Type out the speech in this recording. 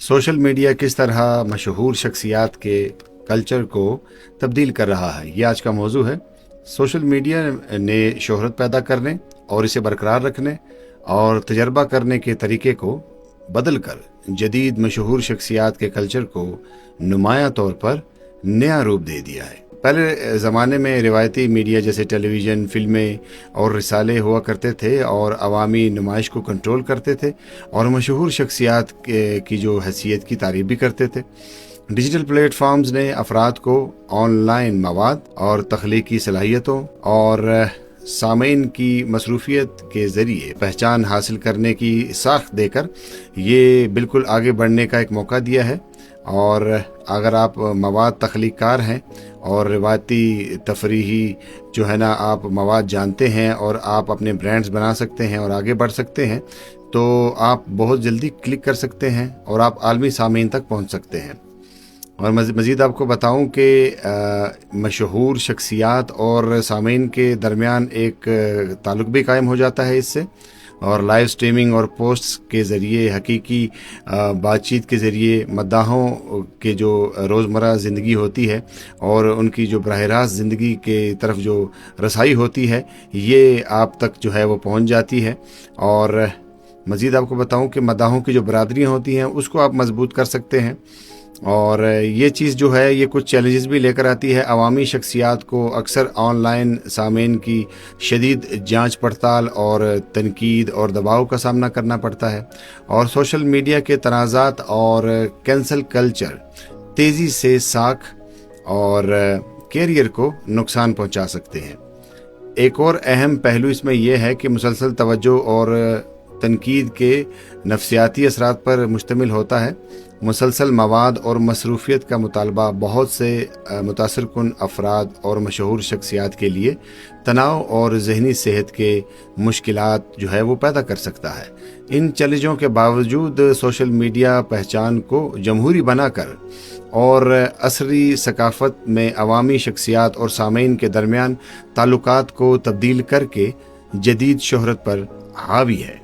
Social media किस तरह मशहूर शख्सियात के कल्चर को तब्दील कर रहा है, ये आज का मौजू है। सोशल मीडिया ने शोहरत पैदा करने और इसे बरकरार रखने और तजर्बा करने के तरीके को बदल कर जदीद मशहूर शख्सियात के कल्चर को नुमाया तौर पर नया रूप दे दिया है। पहले ज़माने में रिवायती मीडिया जैसे टेलीविज़न, फिल्में और रिसाले हुआ करते थे और अवामी नुमाइश को कंट्रोल करते थे और मशहूर शख्सियात की जो हैसियत की तारीफ भी करते थे। डिजिटल प्लेटफॉर्म्स ने अफराद को ऑनलाइन मवाद और तख्लीकी सलाहियतों और सामीन की मसरूफियत के ज़रिए पहचान हासिल करने की साख देकर ये बिल्कुल आगे बढ़ने का एक मौका दिया है। और अगर आप मवाद तख्लीकार हैं और रिवायती तफरीही जो है ना आप मवाद जानते हैं और आप अपने ब्रांड्स बना सकते हैं और आगे बढ़ सकते हैं, तो आप बहुत जल्दी क्लिक कर सकते हैं और आप आलमी सामीन तक पहुंच सकते हैं। और मज़ीद आपको बताऊं कि मशहूर शख्सियात और सामीन के दरमियान एक ताल्लुक़ भी कायम हो जाता है इससे, और लाइव स्ट्रीमिंग और पोस्ट्स के ज़रिए हकीकी बातचीत के ज़रिए मद्दाहों के जो रोज़मर्रा ज़िंदगी होती है और उनकी जो बराह रास्त ज़िंदगी के तरफ जो रसाई होती है ये आप तक जो है वो पहुंच जाती है। और मज़ीद आपको बताऊं कि मद्दाहों की जो बरादरियां होती हैं उसको आप मजबूत कर सकते हैं। और ये चीज़ जो है ये कुछ चैलेंजेस भी लेकर आती है। अवामी शख्सियात को अक्सर ऑनलाइन सामीन की शदीद जांच पड़ताल और तनकीद और दबाव का सामना करना पड़ता है, और सोशल मीडिया के तनाज़ात और कैंसल कल्चर तेज़ी से साख और कैरियर को नुकसान पहुंचा सकते हैं। एक और अहम पहलू इसमें यह है कि मुसलसल तवज्जो और तनकीद के नफ्सियाती असरात पर मुश्तमिल होता है। मुसलसल मवाद और मसरूफियत का मुतालबा बहुत से मुतासर कुन अफराद और मशहूर शख्सियात के लिए तनाव और जहनी सेहत के मुश्किलात जो है वो पैदा कर सकता है। इन चैलेंजों के बावजूद सोशल मीडिया पहचान को जमहूरी बनाकर और असरी सकाफत में अवामी शख्सियात और सामीन के दरमियान ताल्लुकात को तब्दील करके जदीद शोहरत पर हावी है।